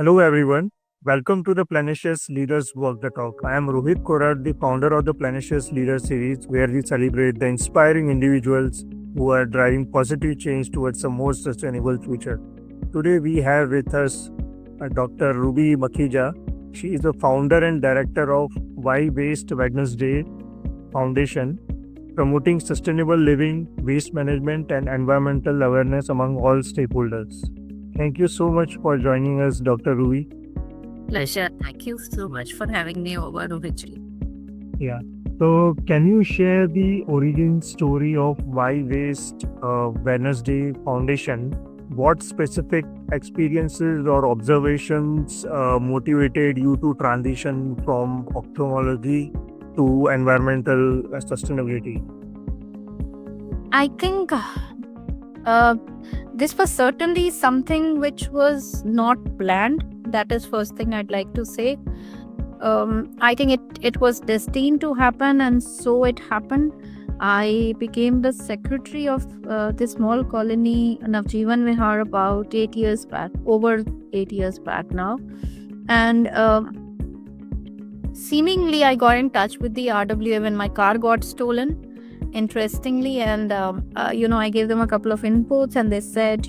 Hello, everyone. Welcome to the Planetious Leaders Walk the Talk. I am Rohit Korat, the founder of the Planetious Leaders series, where we celebrate the inspiring individuals who are driving positive change towards a more sustainable future. Today, we have with us Dr. Ruby Makhija. She is the founder and director of Why Waste Wednesday Foundation, promoting sustainable living, waste management, and environmental awareness among all stakeholders. Thank you so much for joining us, Dr. Ruby. Pleasure. Thank you so much for having me over, Rohitji. Yeah. So, can you share the origin story of Why Waste Wednesday Foundation? What specific experiences or observations motivated you to transition from ophthalmology to environmental sustainability? I think this was certainly something which was not planned. That is first thing I'd like to say. I think it was destined to happen, and so it happened. I became the secretary of this small colony, Navjeevan Vihar, about 8 years back, over 8 years back now. And seemingly, I got in touch with the RWA when my car got stolen, interestingly. And, I gave them a couple of inputs, and they said,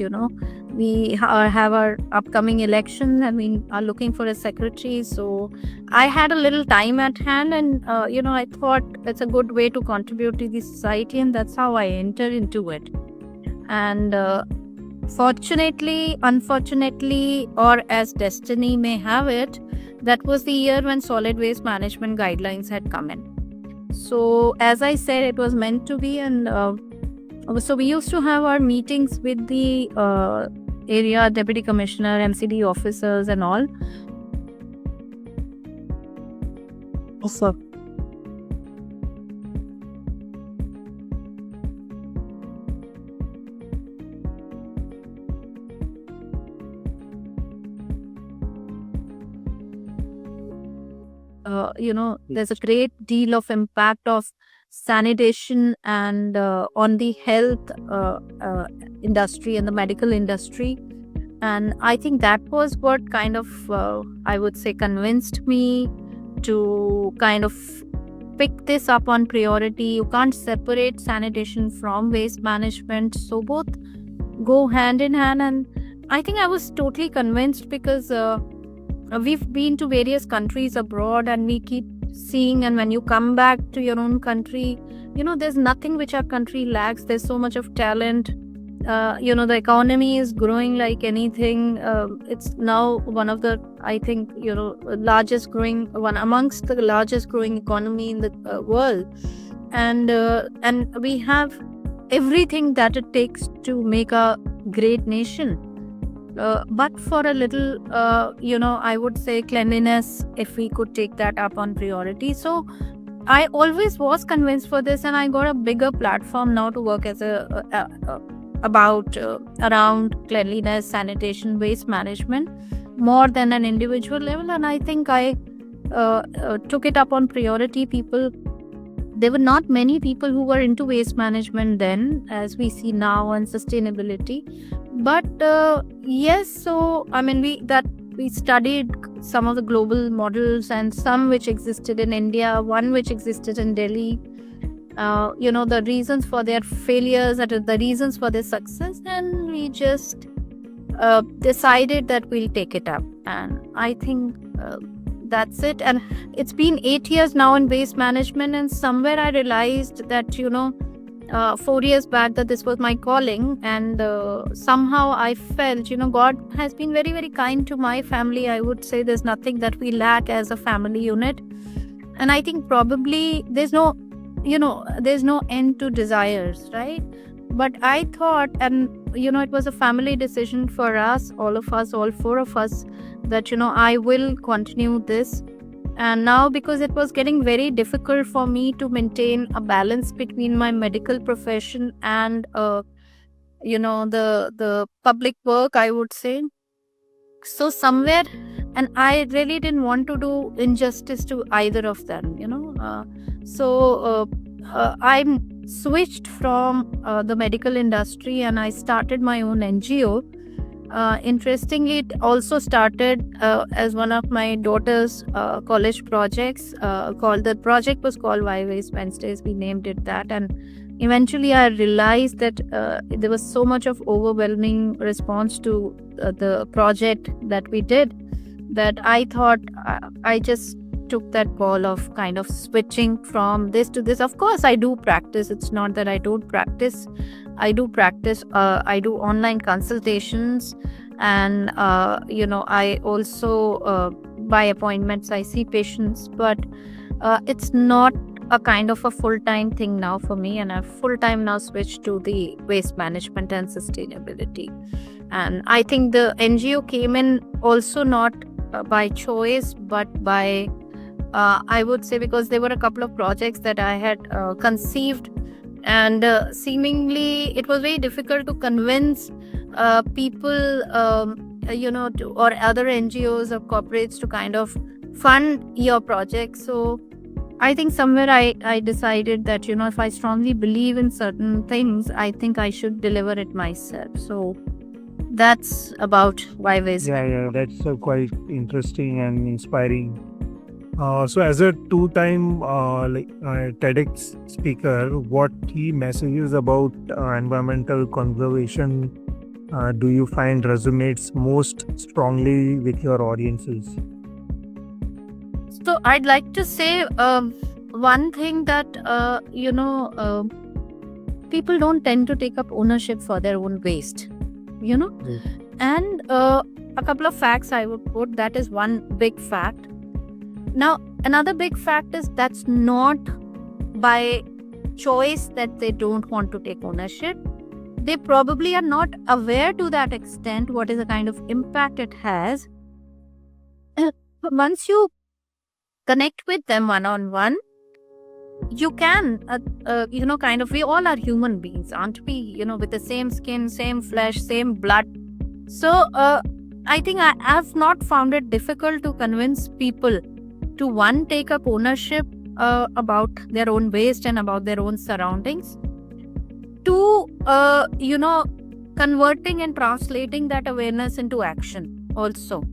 we have our upcoming elections and we are looking for a secretary. So I had a little time at hand, and I thought it's a good way to contribute to the society, and that's how I entered into it. And fortunately, unfortunately, or as destiny may have it, that was the year when solid waste management guidelines had come in. So as I said, it was meant to be. And so we used to have our meetings with the area deputy commissioner, MCD officers and all. Awesome. There's a great deal of impact of sanitation and on the health industry and the medical industry. And I think that was what kind of, I would say, convinced me to kind of pick this up on priority. You can't separate sanitation from waste management. So both go hand in hand. And I think I was totally convinced because we've been to various countries abroad, and we keep seeing, and when you come back to your own country, there's nothing which our country lacks. There's so much of talent. The economy is growing like anything. It's now one of the, I think, largest growing, one amongst the largest growing economy in the world. And we have everything that it takes to make a great nation. But for a little, I would say cleanliness, if we could take that up on priority. So I always was convinced for this, and I got a bigger platform now to work as around cleanliness, sanitation, waste management, more than an individual level. And I think I took it up on priority. There were not many people who were into waste management then, as we see now, and sustainability. But yes, so I mean, we studied some of the global models, and some which existed in India, one which existed in Delhi. The reasons for their failures, and the reasons for their success, and we just decided that we'll take it up. And I think that's it. And it's been 8 years now in waste management, and somewhere I realized that 4 years back that this was my calling. And somehow I felt God has been very, very kind to my family. I would say there's nothing that we lack as a family unit. And I think probably there's no end to desires, right? But I thought, and it was a family decision for us, all four of us, that I will continue this. And now, because it was getting very difficult for me to maintain a balance between my medical profession and the public work, I would say. So somewhere, and I really didn't want to do injustice to either of them, so I switched from the medical industry, and I started my own NGO Interestingly, it also started as one of my daughter's college projects. The project was called Why Waste Wednesdays. We named it that, and eventually I realized that there was so much of overwhelming response to the project that we did, that I thought I just took that call of kind of switching from this to this. Of course, I do practice. It's not that I don't practice. I do practice. I do online consultations, and I also by appointments I see patients, but it's not a kind of a full-time thing now for me, and I've full-time now switched to the waste management and sustainability. And I think the NGO came in also not by choice, but by I would say because there were a couple of projects that I had conceived, and seemingly it was very difficult to convince people or other NGOs or corporates to kind of fund your project. So I think somewhere I decided that, if I strongly believe in certain things, I think I should deliver it myself. So that's about Why Waste. Yeah, that's quite interesting and inspiring. So, as a two-time TEDx speaker, what key messages about environmental conservation do you find resonates most strongly with your audiences? So I'd like to say one thing that people don't tend to take up ownership for their own waste, and a couple of facts I would put. That is one big fact. Now, another big fact is that's not by choice that they don't want to take ownership. They probably are not aware to that extent what is the kind of impact it has. Once you connect with them one-on-one, you can, we all are human beings, aren't we? With the same skin, same flesh, same blood. So I think I have not found it difficult to convince people to, one, take up ownership about their own waste and about their own surroundings. Two, converting and translating that awareness into action also.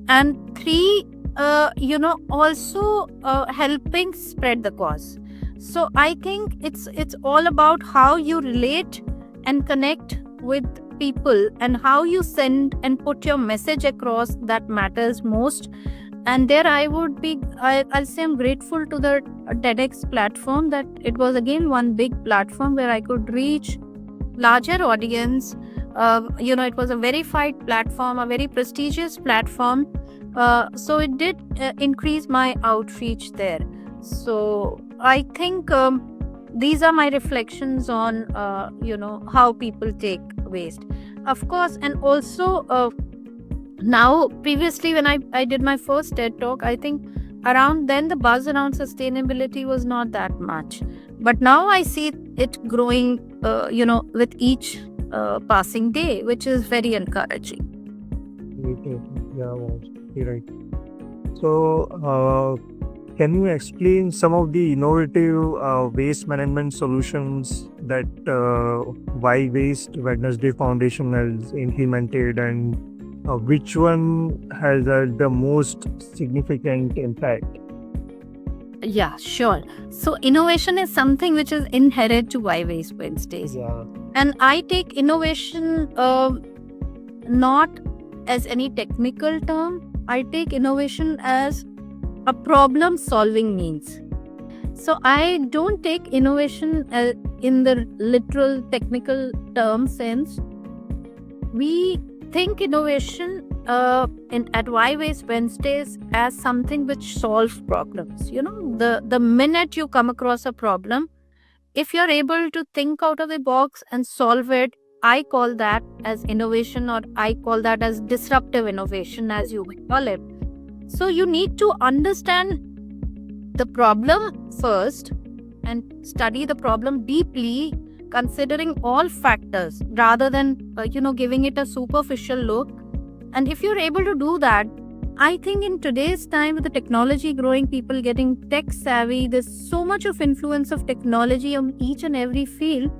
And three, also helping spread the cause. So I think it's all about how you relate and connect with people, and how you send and put your message across that matters most. And there I'll say I'm grateful to the TEDx platform, that it was again one big platform where I could reach larger audience. It was a verified platform, a very prestigious platform. So it did increase my outreach there. So I think these are my reflections on, how people take waste. Of course, and also now, previously when I did my first TED Talk, I think around then the buzz around sustainability was not that much. But now I see it growing, with each passing day, which is very encouraging. Okay. Yeah, well, you're right. So, can you explain some of the innovative waste management solutions that Why Waste Wednesday Foundation has implemented, and which one has had the most significant impact? Yeah, sure. So innovation is something which is inherent to Why Waste Wednesdays. Yeah. And I take innovation not as any technical term. I take innovation as a problem solving means. So I don't take innovation in the literal technical term sense. We think innovation at Why Waste Wednesdays as something which solves problems. The minute you come across a problem, if you're able to think out of the box and solve it, I call that as innovation, or I call that as disruptive innovation, as you call it. So you need to understand the problem first and study the problem deeply, considering all factors rather than giving it a superficial look. And if you're able to do that, I think in today's time, with the technology growing, people getting tech savvy, there's so much of influence of technology on each and every field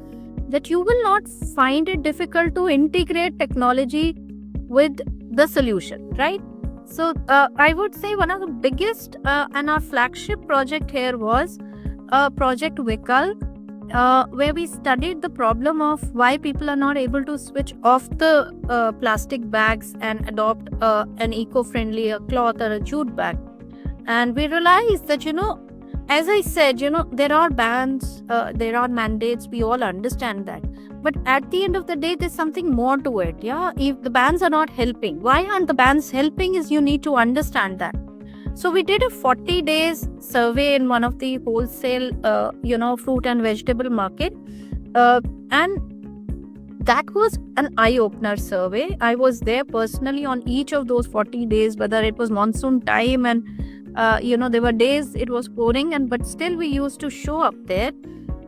that you will not find it difficult to integrate technology with the solution, right? So I would say one of the biggest and our flagship project here was Project Vikalp, where we studied the problem of why people are not able to switch off the plastic bags and adopt an eco-friendly cloth or a jute bag. And we realized that, as I said, there are bans, there are mandates, we all understand that. But at the end of the day, there's something more to it. Yeah, if the bans are not helping, why aren't the bans helping is you need to understand that. So we did a 40 days survey in one of the wholesale, fruit and vegetable market. And that was an eye-opener survey. I was there personally on each of those 40 days, whether it was monsoon time and, there were days it was pouring, but still we used to show up there.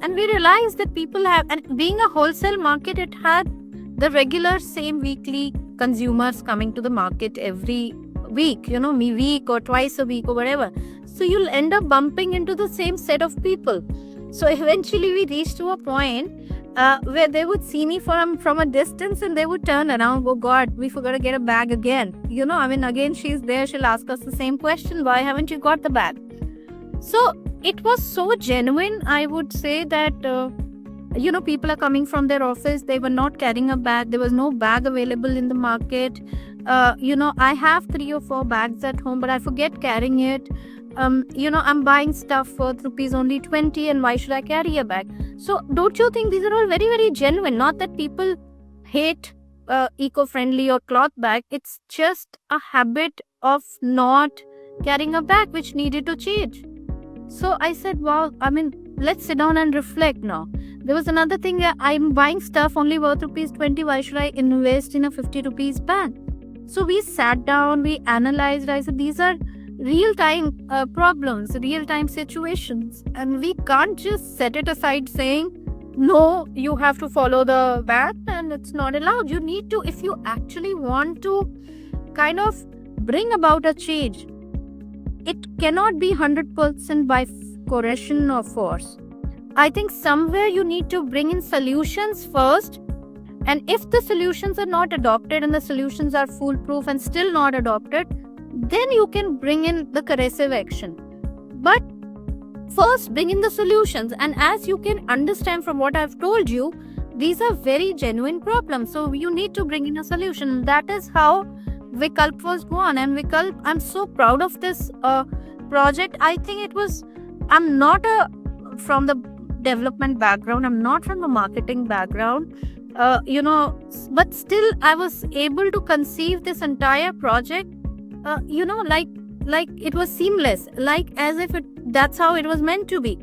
And we realized that people have, and being a wholesale market, it had the regular same weekly consumers coming to the market every week, week or twice a week or whatever. So you'll end up bumping into the same set of people. So eventually we reached to a point where they would see me from a distance and they would turn around, oh God, we forgot to get a bag again. Again, she's there, she'll ask us the same question, why haven't you got the bag? So it was so genuine, I would say that, people are coming from their office, they were not carrying a bag, there was no bag available in the market. I have 3 or 4 bags at home, but I forget carrying it. I'm buying stuff worth rupees only 20, and why should I carry a bag? So don't you think these are all very, very genuine? Not that people hate eco-friendly or cloth bag. It's just a habit of not carrying a bag which needed to change. So I said, wow, let's sit down and reflect now. There was another thing that I'm buying stuff only worth rupees 20. Why should I invest in a 50 rupees bag? So we sat down, we analyzed. I said, these are real-time problems, real-time situations. And we can't just set it aside saying, no, you have to follow the ban and it's not allowed. You need to, if you actually want to kind of bring about a change, it cannot be 100% by coercion or force. I think somewhere you need to bring in solutions first. And if the solutions are not adopted and the solutions are foolproof and still not adopted, then you can bring in the corrective action. But first, bring in the solutions. And as you can understand from what I've told you, these are very genuine problems. So you need to bring in a solution. That is how Vikalp was born. And Vikalp, I'm so proud of this project. I think I'm not from the development background. I'm not from the marketing background. But still I was able to conceive this entire project, like it was seamless, like as if that's how it was meant to be.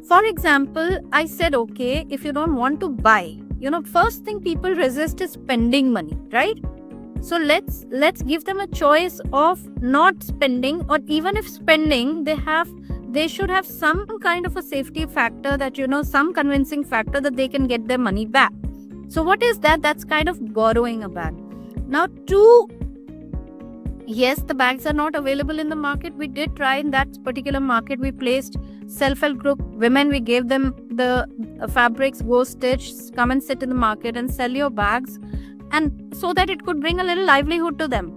For example, I said, okay, if you don't want to buy, first thing people resist is spending money, right? So let's give them a choice of not spending, or even if spending, they should have some kind of a safety factor that, some convincing factor that they can get their money back. So what is that? That's kind of borrowing a bag. Now, 2, yes, the bags are not available in the market. We did try in that particular market. We placed self-help group women. We gave them the fabrics, go stitch, come and sit in the market and sell your bags, and so that it could bring a little livelihood to them.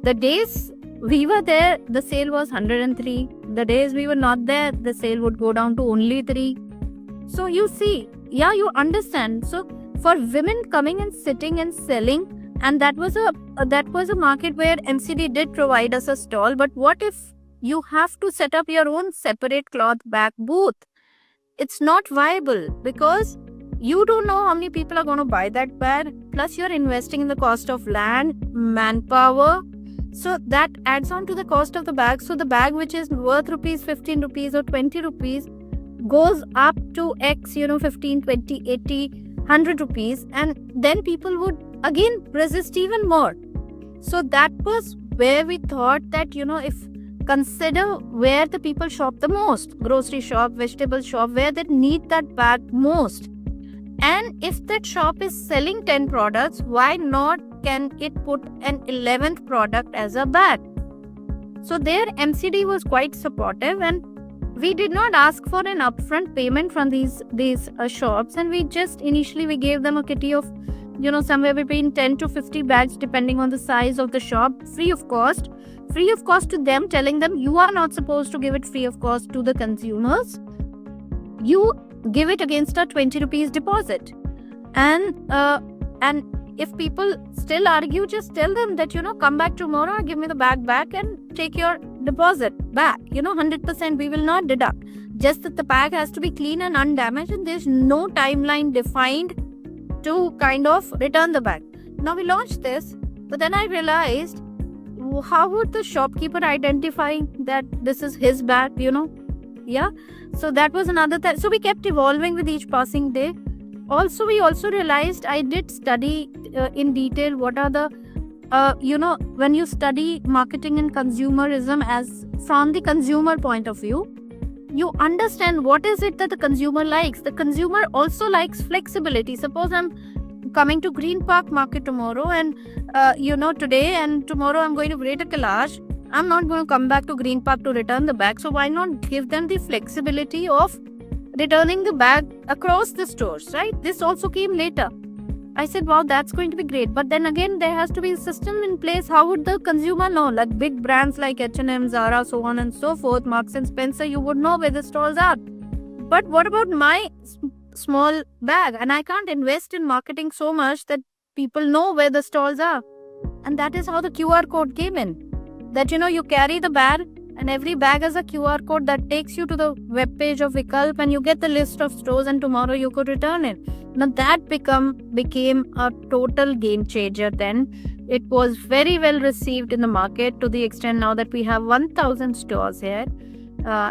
The days we were there, the sale was 103. The days we were not there, the sale would go down to only 3. So you see, you understand. So for women coming and sitting and selling, and that was a market where MCD did provide us a stall. But what if you have to set up your own separate cloth bag booth? It's not viable because you don't know how many people are going to buy that bag. Plus you're investing in the cost of land, manpower. So that adds on to the cost of the bag. So the bag which is worth rupees 15 rupees or 20 rupees goes up to X, 15, 20, 80, 100 rupees. And then people would again resist even more. So that was where we thought that, if consider where the people shop the most, grocery shop, vegetable shop, where they need that bag most. And if that shop is selling 10 products, why not can it put an 11th product as a bag? So there MCD was quite supportive, and we did not ask for an upfront payment from these shops, and we just initially we gave them a kitty of somewhere between 10 to 50 bags depending on the size of the shop, free of cost to them, telling them you are not supposed to give it free of cost to the consumers. You give it against a 20 rupees deposit. And if people still argue, just tell them that, come back tomorrow, give me the bag back and take your deposit back. 100% we will not deduct. Just that the bag has to be clean and undamaged, and there's no timeline defined to kind of return the bag. Now we launched this, but then I realized, how would the shopkeeper identify that this is his bag, Yeah. So that was another thing. So we kept evolving with each passing day. We also realized, I did study in detail what are the, when you study marketing and consumerism as from the consumer point of view, you understand what is it that the consumer likes. The consumer also likes flexibility. Suppose I'm coming to Green Park Market tomorrow and, today and tomorrow I'm going to Greater Kailash. I'm not going to come back to Green Park to return the bag. So why not give them the flexibility of returning the bag across the stores, right? This also came later. I said, wow, that's going to be great. But then again, there has to be a system in place. How would the consumer know? Like big brands like H&M, Zara, so on and so forth, Marks and Spencer, you would know where the stalls are. But what about my small bag? And I can't invest in marketing so much that people know where the stalls are. And that is how the QR code came in. That, you carry the bag and every bag has a QR code that takes you to the webpage of Vikalp and you get the list of stores and tomorrow you could return it. Now that became a total game changer then. It was very well received in the market to the extent now that we have 1,000 stores here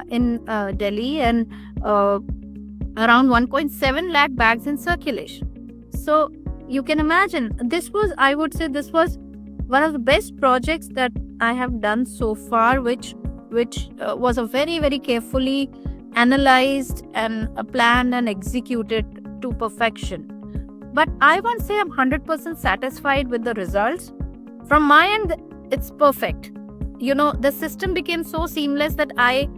in Delhi and around 1.7 lakh bags in circulation. So you can imagine, I would say this was one of the best projects that I have done so far, which was a very, very carefully analyzed and planned and executed to perfection. But I won't say I'm 100% satisfied with the results. From my end, it's perfect. The system became so seamless that I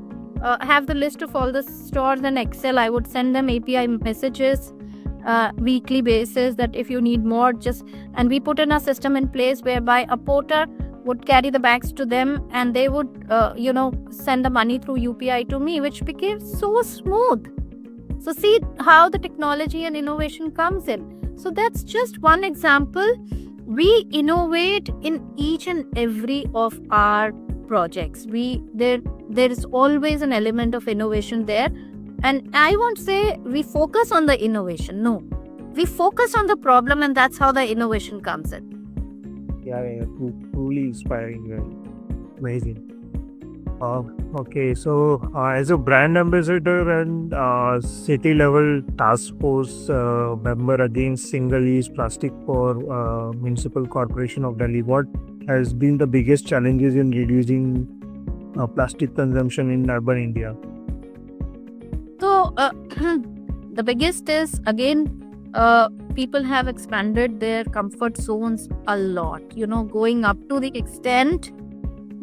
have the list of all the stores in Excel. I would send them API messages weekly basis that if you need more, and we put in a system in place whereby a porter would carry the bags to them and they would, send the money through UPI to me, which became so smooth. So see how the technology and innovation comes in. So that's just one example. We innovate in each and every of our projects. There is always an element of innovation there. And I won't say we focus on the innovation. No, we focus on the problem, and that's how the innovation comes in. Yeah, truly inspiring. Amazing. Okay, so as a brand ambassador and city level task force member against single-use plastic for Municipal Corporation of Delhi, what has been the biggest challenges in reducing plastic consumption in urban India? So the biggest is, again, people have expanded their comfort zones a lot, going up to the extent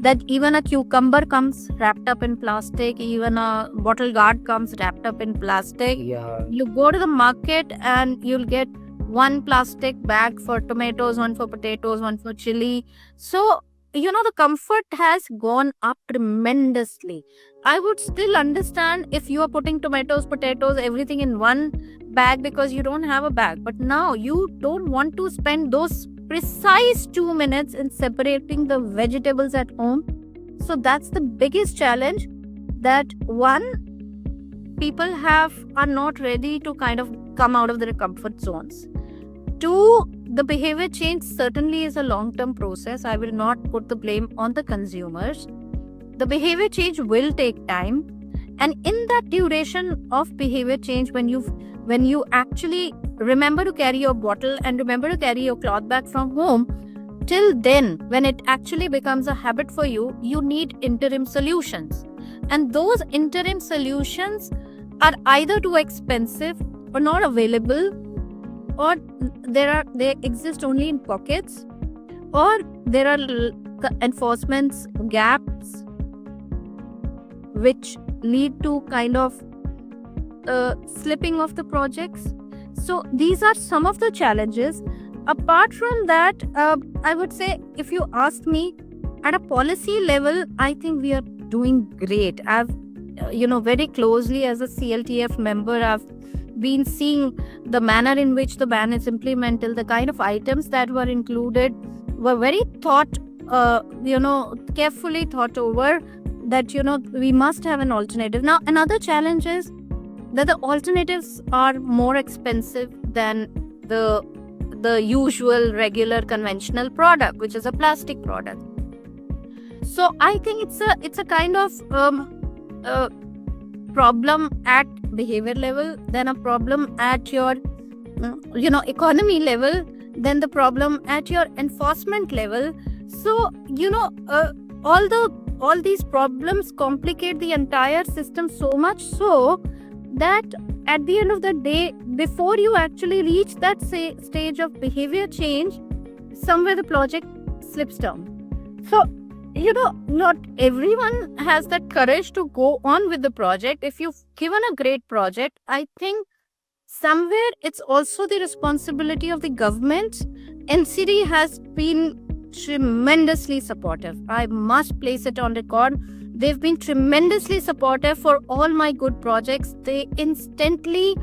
that even a cucumber comes wrapped up in plastic, even a bottle guard comes wrapped up in plastic. Yeah. You go to the market and you'll get one plastic bag for tomatoes, one for potatoes, one for chili. So, the comfort has gone up tremendously. I would still understand if you are putting tomatoes, potatoes, everything in one bag because you don't have a bag. But now you don't want to spend those precise 2 minutes in separating the vegetables at home. So that's the biggest challenge, that people are not ready to kind of come out of their comfort zones. 2, the behavior change certainly is a long-term process. I will not put the blame on the consumers. The behavior change will take time. And in that duration of behavior change, when you actually remember to carry your bottle and remember to carry your cloth bag from home, till then, when it actually becomes a habit for you, you need interim solutions. And those interim solutions are either too expensive or not available, or they exist only in pockets, or there are enforcement gaps which lead to kind of slipping of the projects. So these are some of the challenges. apart from that, I would say, if you ask me, at a policy level, I think we are doing great. I've, very closely as a CLTF member, I've been seeing the manner in which the ban is implemented, the kind of items that were included were very carefully thought over, that, we must have an alternative. Now, another challenge is that the alternatives are more expensive than the usual regular conventional product, which is a plastic product. So I think it's a kind of problem at behavior level, then a problem at your economy level, then the problem at your enforcement level. So all these problems complicate the entire system so much so that at the end of the day, before you actually reach that stage of behavior change, somewhere the project slips down. So not everyone has that courage to go on with the project. If you've given a great project, I think somewhere it's also the responsibility of the government. NCD has been tremendously supportive. I must place it on record. They've been tremendously supportive for all my good projects. They instantly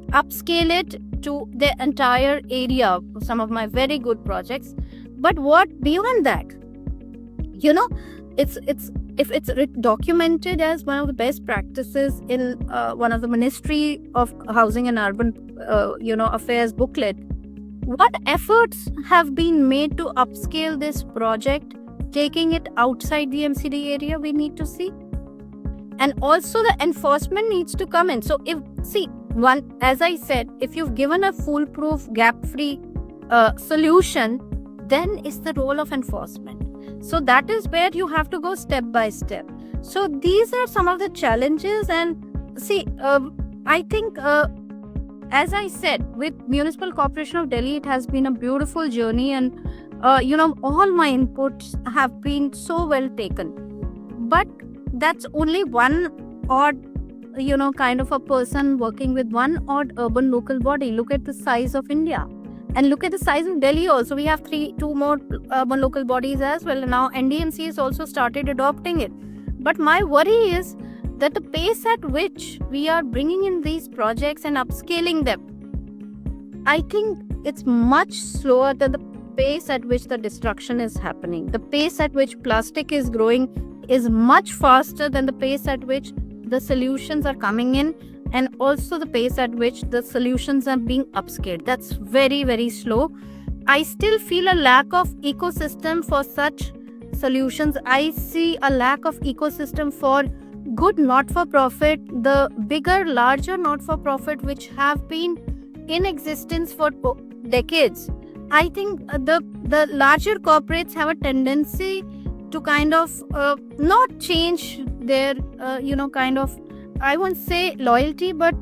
upscale it to the entire area, some of my very good projects. But what beyond that? It's documented as one of the best practices in one of the Ministry of Housing and Urban Affairs booklet. What efforts have been made to upscale this project, taking it outside the MCD area? We need to see. And also the enforcement needs to come in. So as I said, if you've given a foolproof, gap-free solution, then it's the role of enforcement. So that is where you have to go step by step. So these are some of the challenges. And I think, as I said, with Municipal Corporation of Delhi, it has been a beautiful journey, and all my inputs have been so well taken. But that's only one odd, kind of a person working with one odd urban local body. Look at the size of India. And look at the size of Delhi also. We have two more urban local bodies as well. Now NDMC has also started adopting it. But my worry is that the pace at which we are bringing in these projects and upscaling them, I think it's much slower than the pace at which the destruction is happening. The pace at which plastic is growing is much faster than the pace at which the solutions are coming in, and also the pace at which the solutions are being upscaled. That's very, very slow. I still feel a lack of ecosystem for such solutions. I see a lack of ecosystem for good not-for-profit, the bigger, larger not-for-profit which have been in existence for decades. I think the larger corporates have a tendency to kind of not change their, I won't say loyalty, but,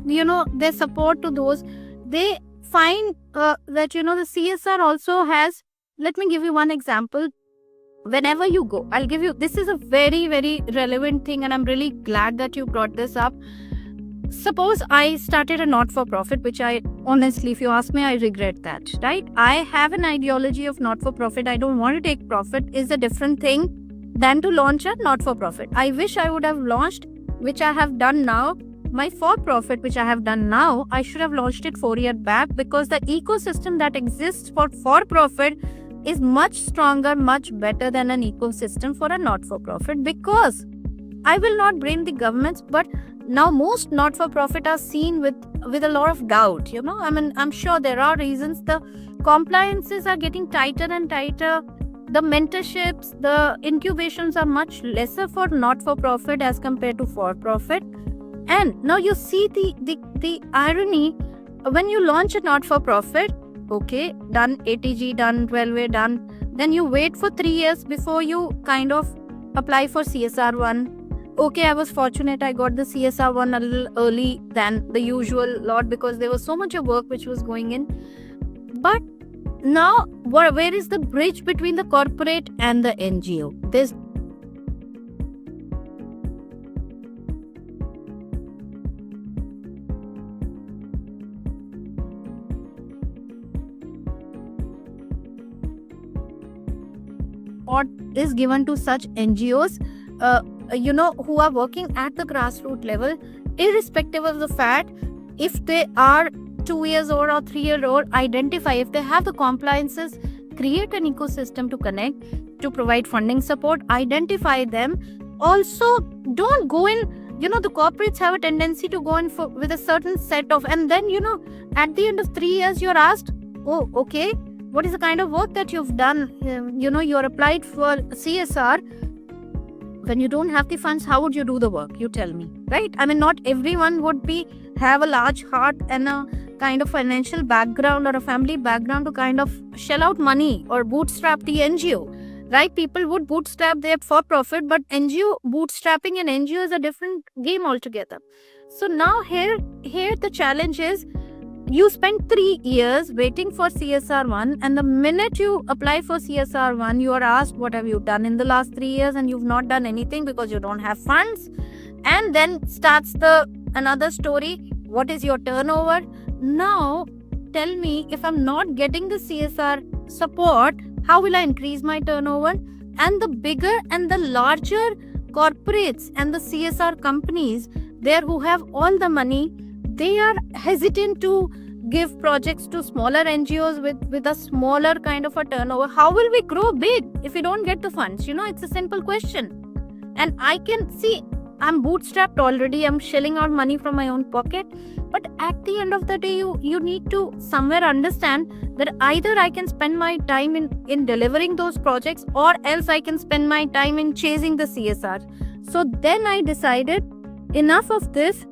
their support to those. They find that, the CSR also has, let me give you one example. Whenever you go, I'll give you, this is a very, very relevant thing, and I'm really glad that you brought this up. Suppose I started a not-for-profit, which I honestly, if you ask me, I regret that, right? I have an ideology of not-for-profit. I don't want to take profit is a different thing than to launch a not-for-profit. I wish I would have launched, which I have done now, my for-profit, which I have done now. I should have launched it 4 years back, because the ecosystem that exists for-profit is much stronger, much better than an ecosystem for a not-for-profit, because I will not blame the governments, but now most not-for-profit are seen with a lot of doubt, I'm sure there are reasons. The compliances are getting tighter and tighter. The mentorships, the incubations are much lesser for not-for-profit as compared to for-profit. And now you see the irony. When you launch a not-for-profit, okay, done ATG, done 12A, done, then you wait for 3 years before you kind of apply for CSR1. Okay, I was fortunate, I got the CSR1 a little early than the usual lot, because there was so much of work which was going in. But now, where is the bridge between the corporate and the NGO? There's support is given to such NGOs, who are working at the grassroots level, irrespective of the fact if they are 2 years old or 3 year old. Identify if they have the compliances, create an ecosystem to connect, to provide funding support, identify them. Also, don't go in, the corporates have a tendency to go in with a certain set of, and then, at the end of 3 years, you're asked, oh, okay, what is the kind of work that you've done? You're applied for CSR. When you don't have the funds, how would you do the work? You tell me, right? I mean, not everyone would have a large heart and a kind of financial background or a family background to kind of shell out money or bootstrap the NGO. Right, people would bootstrap their for-profit, but NGO bootstrapping an NGO is a different game altogether. So now here the challenge is, you spend 3 years waiting for CSR1, and the minute you apply for CSR1, you are asked, what have you done in the last 3 years? And you've not done anything because you don't have funds. And then starts another story. What is your turnover? Now, tell me, if I'm not getting the CSR support, how will I increase my turnover? And the bigger and the larger corporates and the CSR companies there who have all the money, they are hesitant to give projects to smaller NGOs with a smaller kind of a turnover. How will we grow big if we don't get the funds? It's a simple question. And I can see I'm bootstrapped already. I'm shelling out money from my own pocket. But at the end of the day, you need to somewhere understand that either I can spend my time in delivering those projects, or else I can spend my time in chasing the CSR. So then I decided, enough of this.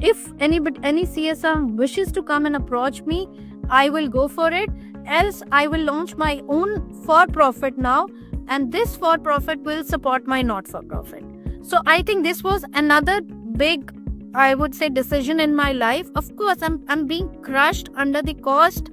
If any CSR wishes to come and approach me, I will go for it. Else I will launch my own for-profit now, and this for-profit will support my not-for-profit. So I think this was another big, I would say, decision in my life. Of course, I'm being crushed under the cost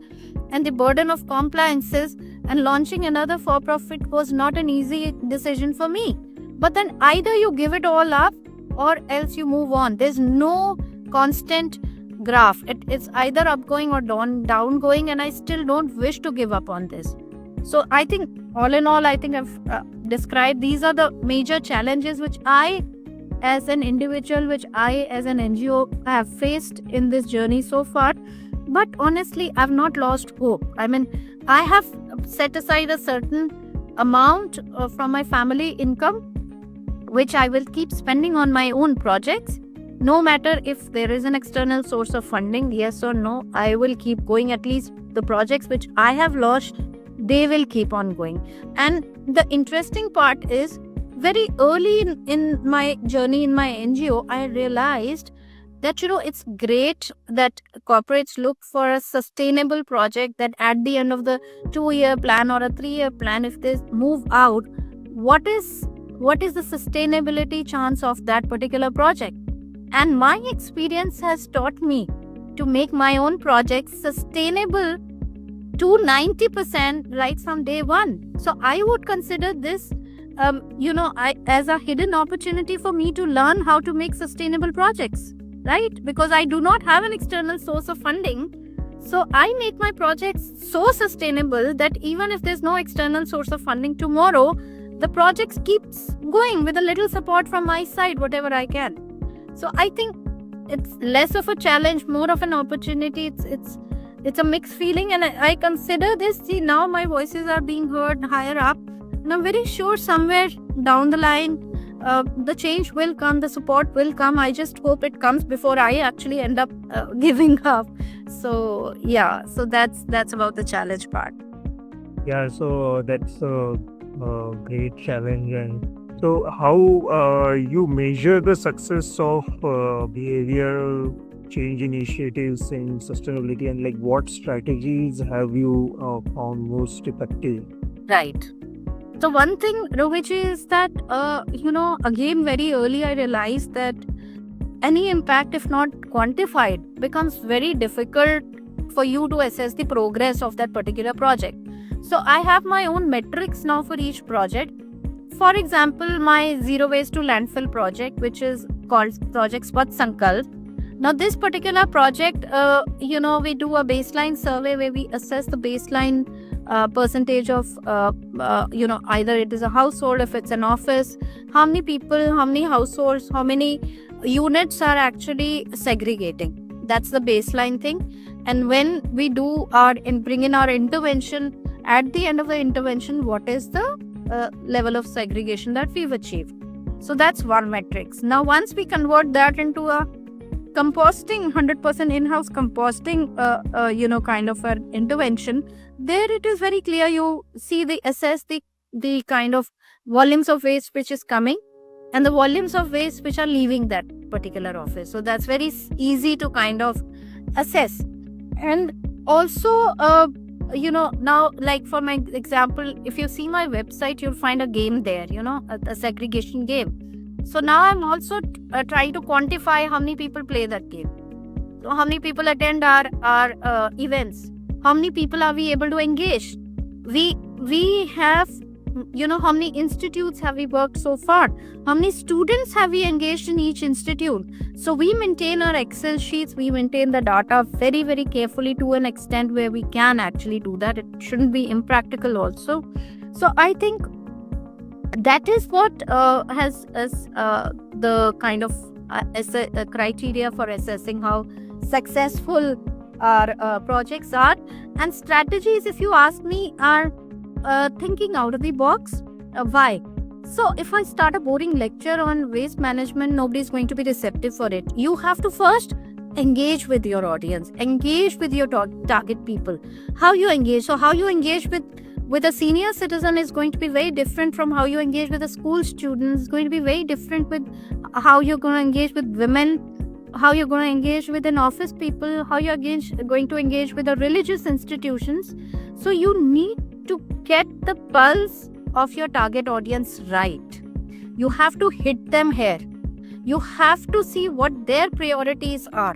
and the burden of compliances, and launching another for-profit was not an easy decision for me. But then either you give it all up or else you move on. There's no constant graph. It's either upgoing or downgoing, and I still don't wish to give up on this. So I think all in all, I think I've described these are the major challenges which I as an individual, which I as an NGO have faced in this journey so far. But honestly, I've not lost hope. I mean, I have set aside a certain amount from my family income, which I will keep spending on my own projects. No matter if there is an external source of funding, yes or no, I will keep going. At least the projects which I have launched, they will keep on going. And the interesting part is, very early in my journey in my NGO, I realized that, it's great that corporates look for a sustainable project, that at the end of the 2-year plan or a 3-year plan, if they move out, what is the sustainability chance of that particular project? And my experience has taught me to make my own projects sustainable to 90% right from day one. So I would consider this, as a hidden opportunity for me to learn how to make sustainable projects, right? Because I do not have an external source of funding. So I make my projects so sustainable that even if there's no external source of funding tomorrow, the project keeps going with a little support from my side, whatever I can. So I think it's less of a challenge, more of an opportunity. It's a mixed feeling, and I consider this. See, now my voices are being heard higher up, and I'm very sure somewhere down the line, the change will come, the support will come. I just hope it comes before I actually end up giving up. So yeah, so that's about the challenge part. Yeah, so that's a great challenge. And so how you measure the success of behavioral change initiatives in sustainability, and like what strategies have you found most effective? Right. So one thing, Rohit, is that, again, very early I realized that any impact, if not quantified, becomes very difficult for you to assess the progress of that particular project. So I have my own metrics now for each project. For example, my zero waste to landfill project, which is called Project Swachh Sankalp. Now, this particular project, we do a baseline survey where we assess the baseline percentage of either it is a household, if it's an office, how many people, how many households, how many units are actually segregating. That's the baseline thing. And when we bring in our intervention, at the end of the intervention, what is the level of segregation that we've achieved? So that's one metrics. Now once we convert that into a composting, 100% in-house composting kind of an intervention, there it is very clear. You see, assess the kind of volumes of waste which is coming and the volumes of waste which are leaving that particular office. So that's very easy to kind of assess. And also now, like for my example, if you see my website, you'll find a game there, a segregation game. So now I'm also trying to quantify how many people play that game. So how many people attend our events? How many people are we able to engage? We have, how many institutes have we worked so far? How many students have we engaged in each institute? So we maintain our Excel sheets, we maintain the data very, very carefully to an extent where we can actually do that. It shouldn't be impractical also. So I think that is what has the kind of criteria for assessing how successful our projects are. And strategies, if you ask me, are thinking out of the box. Why? So if I start a boring lecture on waste management, nobody's going to be receptive for it. You have to first engage with your audience, engage with your target people. How you engage? So how you engage with a senior citizen is going to be very different from how you engage with a school student. It's going to be very different with how you're going to engage with women, how you're going to engage with an office people, how you're going to engage with the religious institutions. So you need to get the pulse of your target audience right. You have to hit them here. You have to see what their priorities are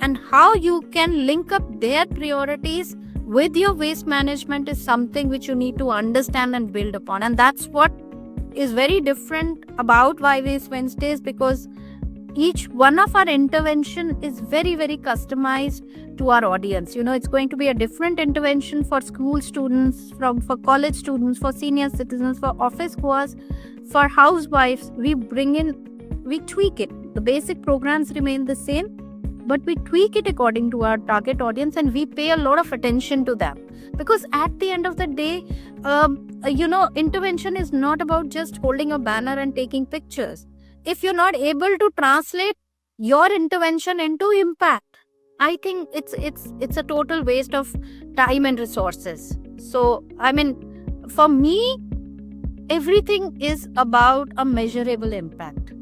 and how you can link up their priorities with your waste management is something which you need to understand and build upon. And that's what is very different about Why Waste Wednesdays, because each one of our intervention is very, very customized to our audience. It's going to be a different intervention for school students, for college students, for senior citizens, for office goers, for housewives. We tweak it. The basic programs remain the same, but we tweak it according to our target audience, and we pay a lot of attention to them. Because at the end of the day, intervention is not about just holding a banner and taking pictures. If you're not able to translate your intervention into impact, I think it's a total waste of time and resources. So, for me, everything is about a measurable impact.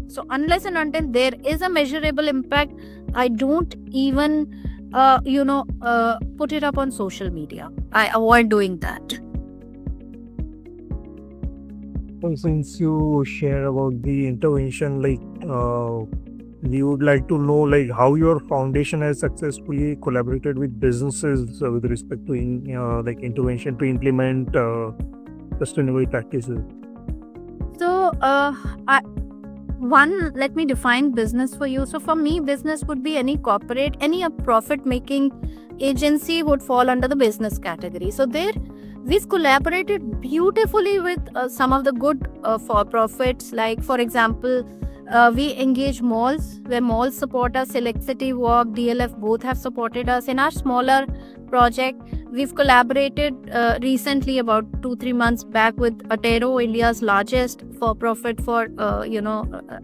So unless and until there is a measurable impact, I don't even, put it up on social media. I avoid doing that. Since you share about the intervention, we would like to know how your foundation has successfully collaborated with businesses with respect to intervention to implement sustainable practices. So let me define business for you. So for me, business would be any corporate, any profit-making agency would fall under the business category. So there, we've collaborated beautifully with some of the good for-profits. Like, for example, we engage malls, where malls support us. Select City Walk, DLF both have supported us. In our smaller project, we've collaborated recently, about 2-3 months back, with Attero, India's largest for-profit for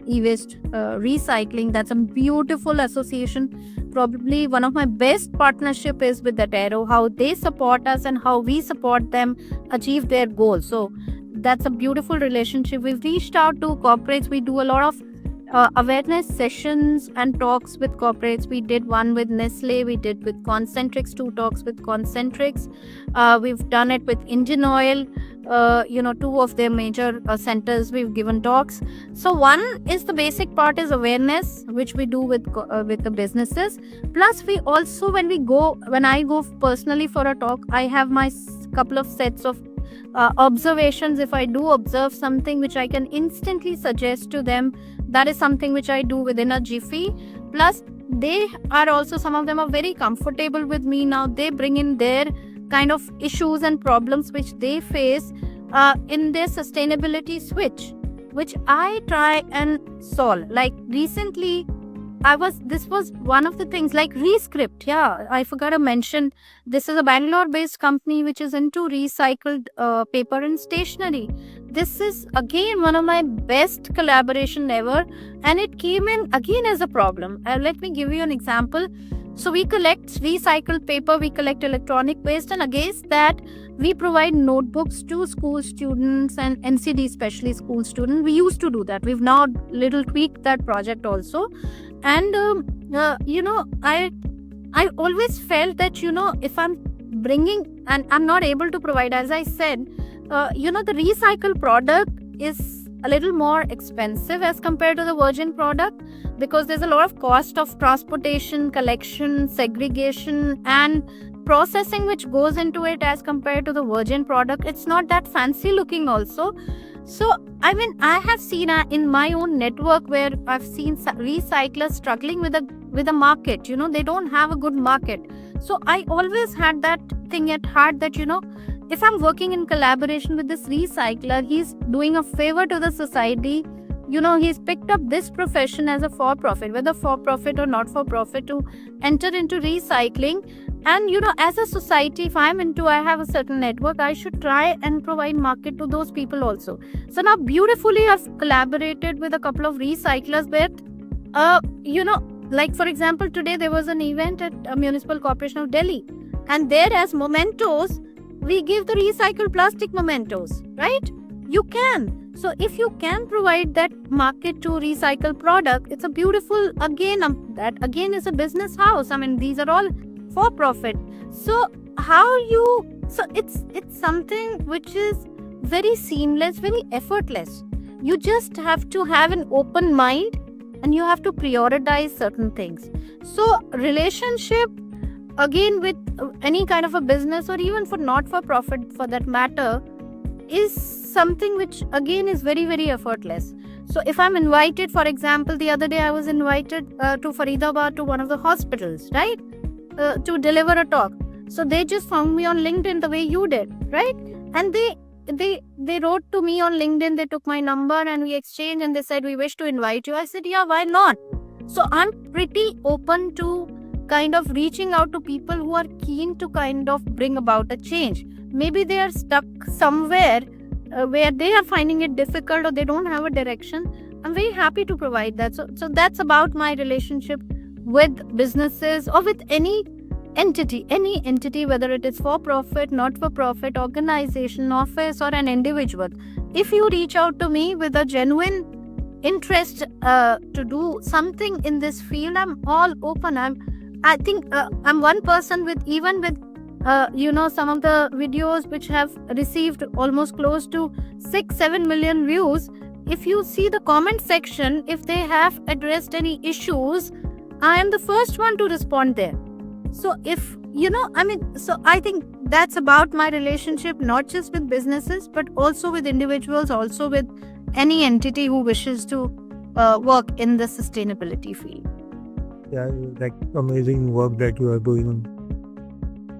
e-waste recycling. That's a beautiful association. Probably one of my best partnership is with Attero, how they support us and how we support them achieve their goals. So that's a beautiful relationship. We've reached out to corporates. We do a lot of awareness sessions and talks with corporates. We did one with Nestle, we did with Concentrix, 2 talks with Concentrix. We've done it with Indian Oil, 2 of their major centers we've given talks. So one is the basic part is awareness, which we do with the businesses. Plus we also, when I go personally for a talk, I have my couple of sets of observations. If I do observe something which I can instantly suggest to them, that is something which I do within a jiffy. Plus they are also, some of them are very comfortable with me now. They bring in their kind of issues and problems which they face in their sustainability switch, which I try and solve. Like recently, this was one of the things, like Rescript. Yeah, I forgot to mention, this is a Bangalore based company which is into recycled paper and stationery. This is again one of my best collaboration ever, and it came in again as a problem. Let me give you an example. So we collect recycled paper, we collect electronic waste, and against that we provide notebooks to school students and NCD, especially school students. We used to do that. We've now little tweaked that project also. And I always felt that, if I'm bringing and I'm not able to provide, as I said, the recycled product is a little more expensive as compared to the virgin product, because there's a lot of cost of transportation, collection, segregation, and processing which goes into it as compared to the virgin product. It's not that fancy looking also. So I have seen in my own network where I've seen recyclers struggling with a market. They don't have a good market. So I always had that thing at heart that, if I'm working in collaboration with this recycler, he's doing a favor to the society. He's picked up this profession as a for-profit, whether for-profit or not for-profit, to enter into recycling. And, as a society, if I have a certain network, I should try and provide market to those people also. So now beautifully I've collaborated with a couple of recyclers where, like for example, today there was an event at Municipal Corporation of Delhi. And there, as mementos, we give the recycled plastic mementos, right? You can. So if you can provide that market to recycled product, it's a beautiful, that again is a business house. These are all for profit. So it's something which is very seamless, very effortless. You just have to have an open mind and you have to prioritize certain things. So relationship, again, with any kind of a business or even for not for profit for that matter, is something which again is very, very effortless. So if I'm invited, for example, the other day I was invited to Faridabad to one of the hospitals, right, to deliver a talk. So they just found me on LinkedIn the way you did, right? And they wrote to me on LinkedIn, they took my number and we exchanged, and they said, we wish to invite you. I said, yeah, why not? So I'm pretty open to kind of reaching out to people who are keen to kind of bring about a change. Maybe they are stuck somewhere where they are finding it difficult or they don't have a direction. I'm very happy to provide that. So that's about my relationship with businesses or with any entity, whether it is for profit, not for profit, organization, office, or an individual. If you reach out to me with a genuine interest to do something in this field, I'm all open. I think I'm one person with some of the videos which have received almost close to 6-7 million views. If you see the comment section, if they have addressed any issues, I am the first one to respond there. So so I think that's about my relationship, not just with businesses, but also with individuals, also with any entity who wishes to work in the sustainability field. Yeah, like amazing work that you are doing.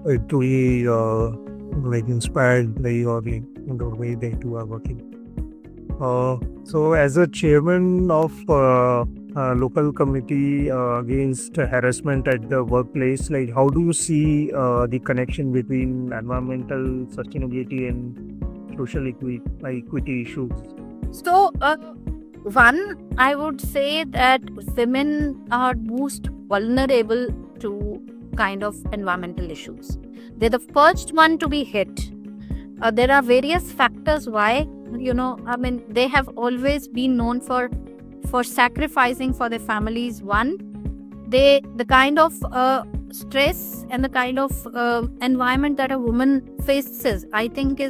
It really inspired by your in the way that you are working. So as a chairman of local committee against harassment at the workplace, like how do you see the connection between environmental sustainability and social equity issues? So one, I would say that women are most vulnerable to kind of environmental issues. They're the first one to be hit. There are various factors why, they have always been known for sacrificing for their families. One, the kind of stress and the kind of environment that a woman faces, I think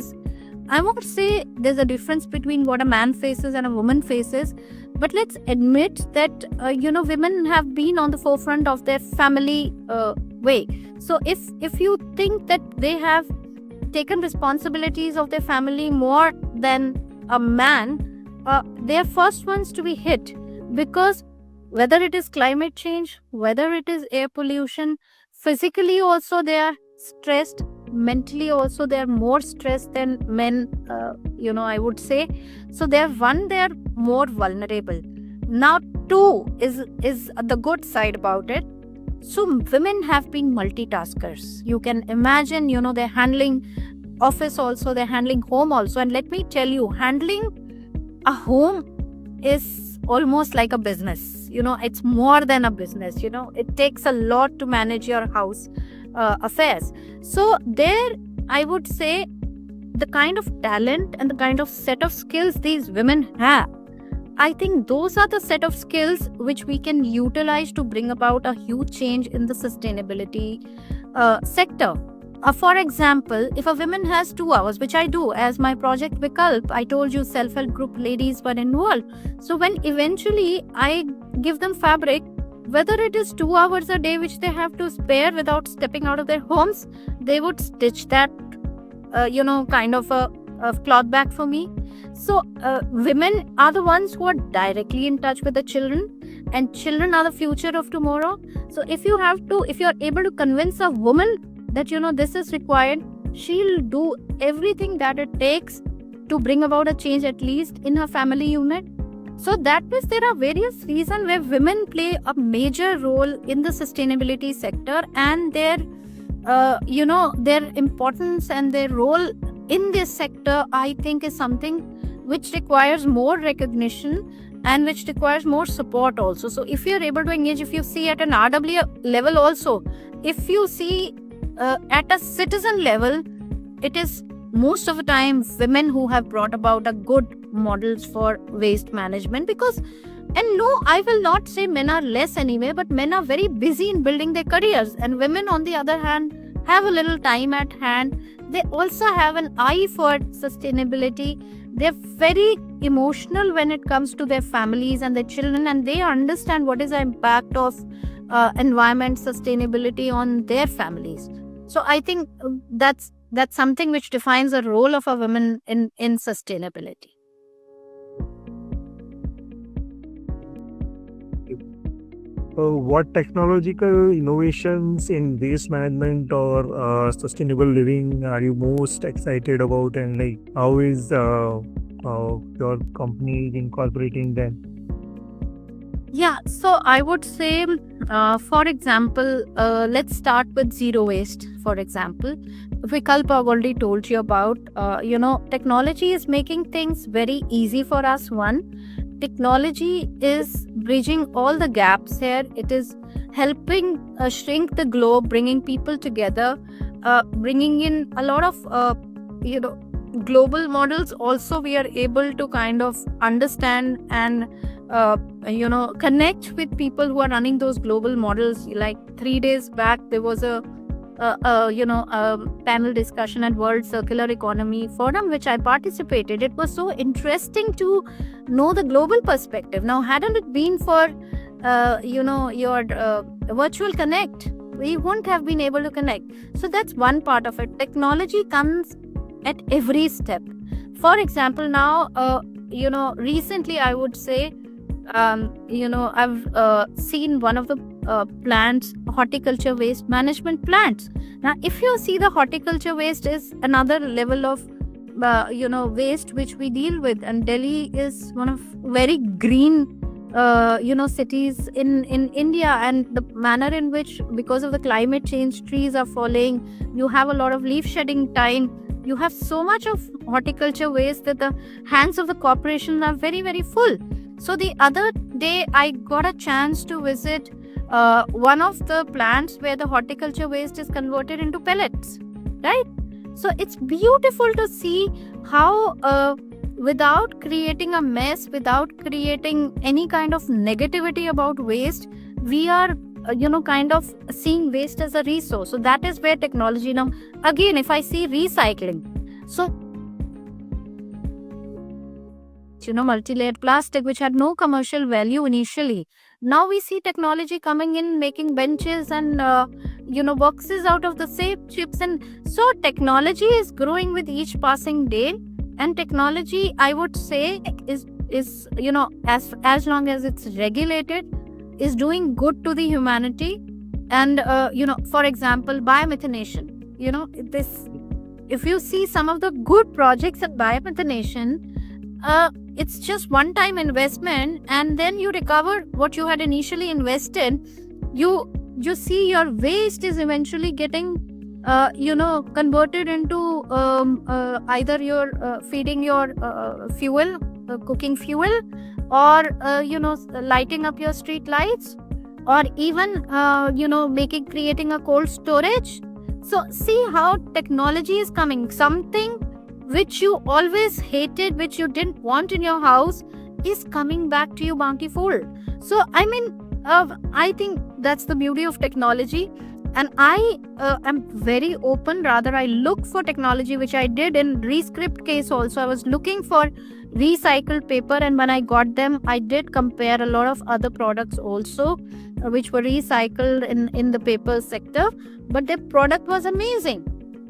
I won't say there's a difference between what a man faces and a woman faces, but let's admit that, women have been on the forefront of their family way. So if you think that they have taken responsibilities of their family more than a man, they are first ones to be hit, because whether it is climate change, whether it is air pollution, physically also they are stressed, mentally also they're more stressed than men, I would say. So they're more vulnerable. Now two is the good side about it. So women have been multitaskers. You can imagine, they're handling office also, they're handling home also. And let me tell you, handling a home is almost like a business. It's more than a business. It takes a lot to manage your house affairs. So there, I would say, the kind of talent and the kind of set of skills these women have, I think those are the set of skills which we can utilize to bring about a huge change in the sustainability sector. For example, if a woman has 2 hours, which I do as my project Vikalp, I told you self-help group ladies were involved. So when eventually I give them fabric, whether it is 2 hours a day which they have to spare without stepping out of their homes, they would stitch that, kind of a cloth bag for me. So women are the ones who are directly in touch with the children, and children are the future of tomorrow. So if you're able to convince a woman that this is required, she'll do everything that it takes to bring about a change, at least in her family unit. So that means there are various reasons where women play a major role in the sustainability sector, and their importance and their role in this sector, I think, is something which requires more recognition and which requires more support also. So if you're able to engage, if you see at an RWA level also, if you see at a citizen level, it is most of the time women who have brought about a good models for waste management. Because, and no, I will not say men are less anyway, but men are very busy in building their careers, and women on the other hand have a little time at hand. They also have an eye for sustainability. They're very emotional when it comes to their families and their children, and they understand what is the impact of environment sustainability on their families. So I think that's something which defines the role of a woman in sustainability. What technological innovations in waste management or sustainable living are you most excited about, and like how is your company incorporating them? Yeah, so I would say, for example, let's start with zero waste. For example, Vikalp, I've already told you about. Technology is making things very easy for us. One, technology is bridging all the gaps here. It is helping shrink the globe, bringing people together, bringing in a lot of global models. Also, we are able to kind of understand and connect with people who are running those global models. Like 3 days back, there was a panel discussion at World Circular Economy Forum, which I participated. It was so interesting to know the global perspective. Now, hadn't it been for your virtual connect, we wouldn't have been able to connect. So that's one part of it. Technology comes at every step. For example, now recently I would say, I've seen one of the plants, horticulture waste management plants. Now, if you see, the horticulture waste is another level of waste which we deal with, and Delhi is one of very green cities in India, and the manner in which, because of the climate change, trees are falling, you have a lot of leaf shedding time, you have so much of horticulture waste that the hands of the corporations are very, very full. So the other day I got a chance to visit one of the plants where the horticulture waste is converted into pellets, right? So it's beautiful to see how without creating a mess, without creating any kind of negativity about waste, we are kind of seeing waste as a resource. So that is where technology, now again, if I see recycling, so multi-layered plastic which had no commercial value initially, now we see technology coming in, making benches and boxes out of the same chips. And so technology is growing with each passing day, and technology, I would say, is as long as it's regulated, is doing good to the humanity. And for example, biomethanation. this, if you see some of the good projects at biomethanation, it's just one time investment, and then you recover what you had initially invested. You see your waste is eventually getting converted into either you're feeding your fuel, cooking fuel, or lighting up your street lights, or even creating a cold storage. So see how technology is coming. Something which you always hated, which you didn't want in your house, is coming back to you bountiful. So I think that's the beauty of technology. And I am very open. Rather, I look for technology, which I did in Rescript case also. I was looking for recycled paper, and when I got them, I did compare a lot of other products also, which were recycled in the paper sector. But their product was amazing,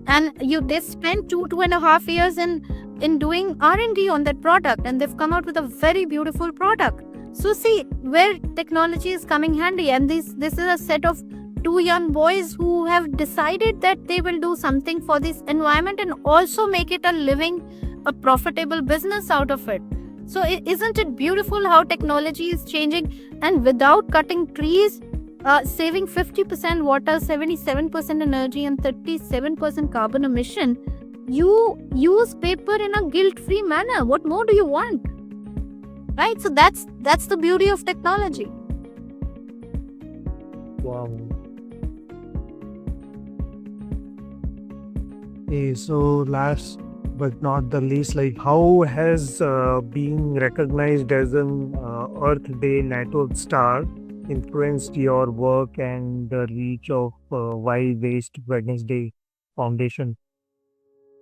and they spent 2.5 years in doing R&D on that product, and they've come out with a very beautiful product. So see where technology is coming handy. And this is a set of 2 young boys who have decided that they will do something for this environment and also make it a profitable business out of it. So isn't it beautiful how technology is changing? And without cutting trees, saving 50% water, 77% energy, and 37% carbon emission, you use paper in a guilt-free manner. What more do you want? Right? So that's the beauty of technology. Wow. Okay, so last but not the least, like how has being recognized as an Earth Day network star influenced your work and the reach of Why Waste Wednesday Foundation?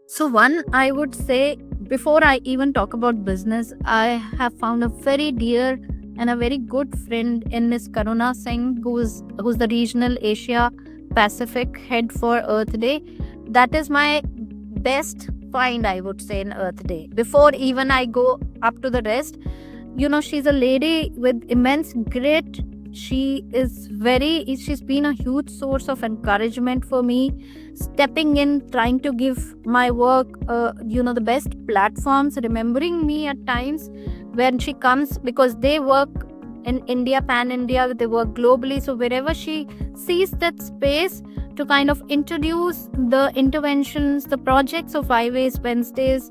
So one, I would say, before I even talk about business, I have found a very dear and a very good friend in Miss Karuna Singh, who's the regional Asia Pacific head for Earth Day. That is my best find, I would say, in Earth Day. Before even I go up to the rest, she's a lady with immense grit. She's been a huge source of encouragement for me, stepping in, trying to give my work, the best platforms, remembering me at times when she comes, because they work in India, pan-India, they work globally. So wherever she sees that space to kind of introduce the interventions, the projects of Why Waste Wednesdays,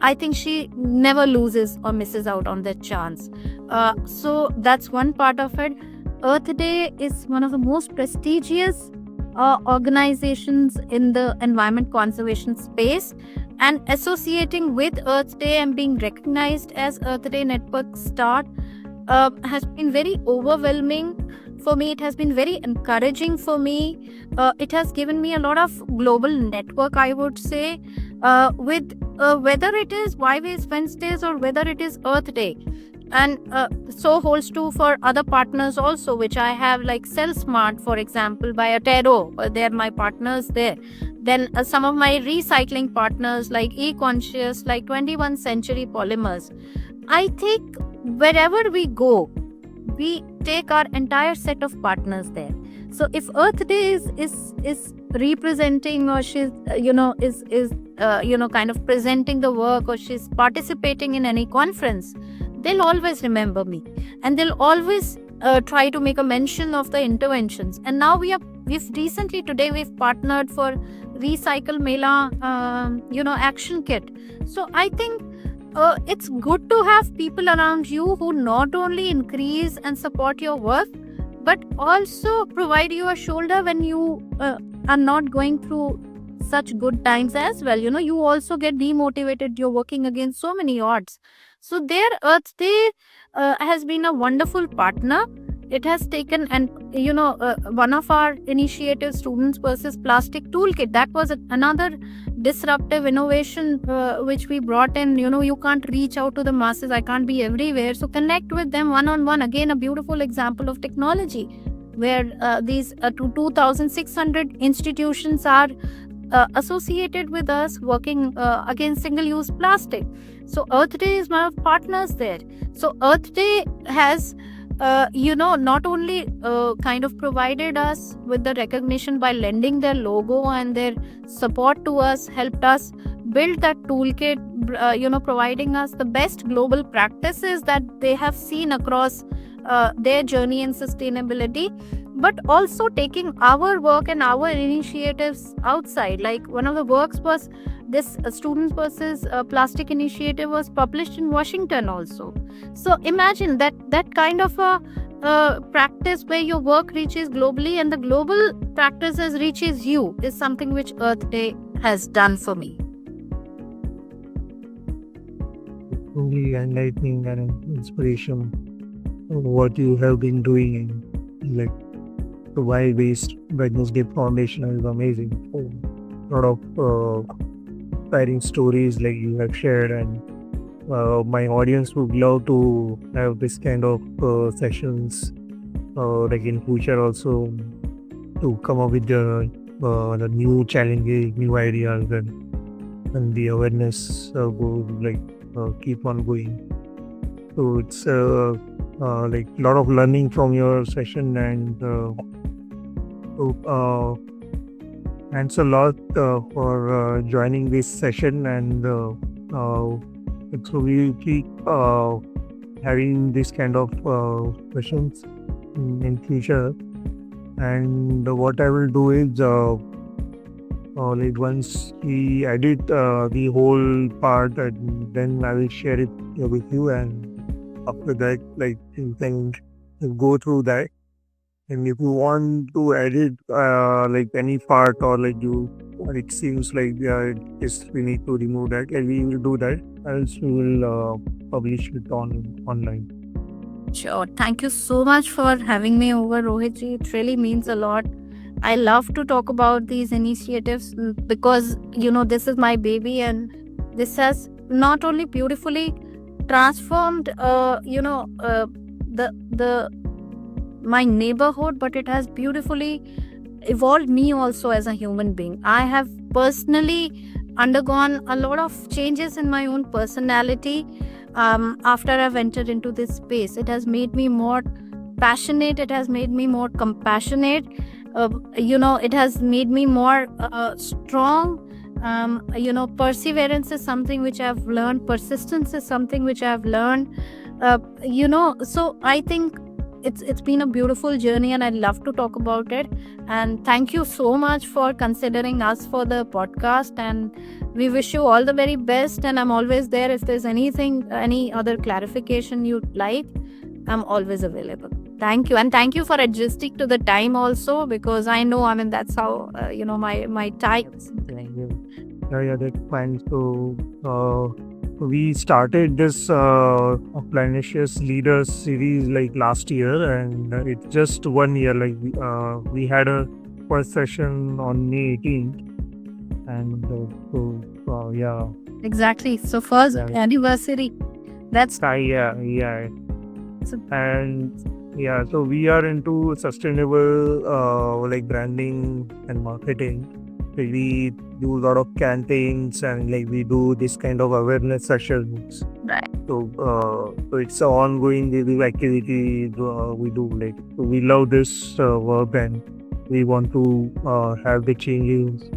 I think she never loses or misses out on that chance. So that's one part of it. Earth Day is one of the most prestigious organizations in the environment conservation space, and associating with Earth Day and being recognized as Earth Day Network Star has been very overwhelming for me. It has been very encouraging for me. It has given me a lot of global network, I would say, with whether it is Why Waste Wednesdays or whether it is Earth Day. And so holds true for other partners also, which I have, like CellSmart, for example, by Atero. They're my partners there. Then some of my recycling partners like eConscious, like 21st Century Polymers. I think wherever we go, we take our entire set of partners there. So if Earth Day is representing, or she's kind of presenting the work, or she's participating in any conference, they'll always remember me, and they'll always try to make a mention of the interventions. And now we've recently today we've partnered for Recycle Mela action kit. So I think it's good to have people around you who not only increase and support your work, but also provide you a shoulder when you are not going through such good times as well. You also get demotivated. You're working against so many odds. So their Earth Day has been a wonderful partner. It has taken, and one of our initiatives, Students versus Plastic Toolkit, that was another disruptive innovation which we brought in. You can't reach out to the masses. I can't be everywhere. So connect with them one-on-one. Again, a beautiful example of technology where these 2,600 institutions are associated with us working against single-use plastic. So Earth Day is one of partners there. So Earth Day has not only kind of provided us with the recognition by lending their logo and their support to us, helped us build that toolkit, providing us the best global practices that they have seen across their journey in sustainability, but also taking our work and our initiatives outside. Like one of the works was this Students versus Plastic initiative was published in Washington also. So imagine that kind of a practice where your work reaches globally and the global practices reaches you is something which Earth Day has done for me. Truly enlightening and inspiration of what you have been doing in like the Why Waste Wednesday Foundation is amazing. A lot of inspiring stories like you have shared, and my audience would love to have this kind of sessions like in future also, to come up with the new challenges, new ideas, and the awareness go like keep on going. So it's like a lot of learning from your session, and so thanks a lot for joining this session, and so we keep having this kind of questions in future. And what I will do is like once we edit the whole part, and then I will share it with you, and after that, like you can go through that. And if you want to edit like any part, or like it seems like we need to remove that, and we will do that. Else we will publish it online. Sure. Thank you so much for having me over, Rohitji. It really means a lot. I love to talk about these initiatives because, this is my baby, and this has not only beautifully transformed, my neighborhood, but it has beautifully evolved me also as a human being. I have personally undergone a lot of changes in my own personality after I've entered into this space. It has made me more passionate, it has made me more compassionate, it has made me more strong. Perseverance is something which I've learned, persistence is something which I've learned. So I think it's been a beautiful journey, and I'd love to talk about it. And thank you so much for considering us for the podcast, and we wish you all the very best. And I'm always there if there's any other clarification you'd like. I'm always available. Thank you, and thank you for adjusting to the time also, because I know, that's how my time. Thank you. Yeah, that's fine. So we started this Planetious Leaders series like last year, and it's just 1 year. Like we had a first session on May 18th, and yeah. Exactly. So first Yeah. anniversary. That's Yeah. So- And yeah, so we are into sustainable like branding and marketing. We do a lot of campaigns, and like we do this kind of awareness sessions. right. So it's an ongoing daily activity we do. Like, so we love this work, and we want to have the changes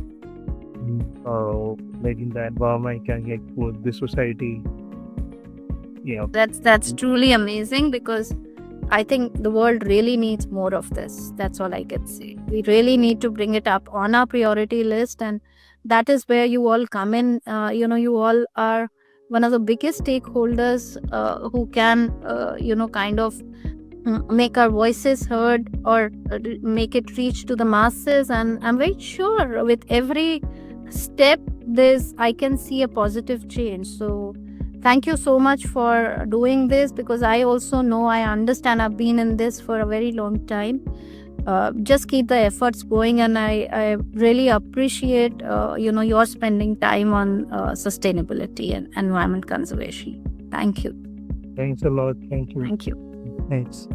like in the environment, can get for the society. Yeah. That's truly amazing, because I think the world really needs more of this. That's all I can say. We really need to bring it up on our priority list, and that is where you all come in. You all are one of the biggest stakeholders who can, kind of make our voices heard, or make it reach to the masses. And I'm very sure with every step, I can see a positive change. So thank you so much for doing this, because I also know, I understand, I've been in this for a very long time. Just keep the efforts going, and I really appreciate your spending time on sustainability and environment conservation. Thank you. Thanks a lot. Thank you. Thank you. Thanks.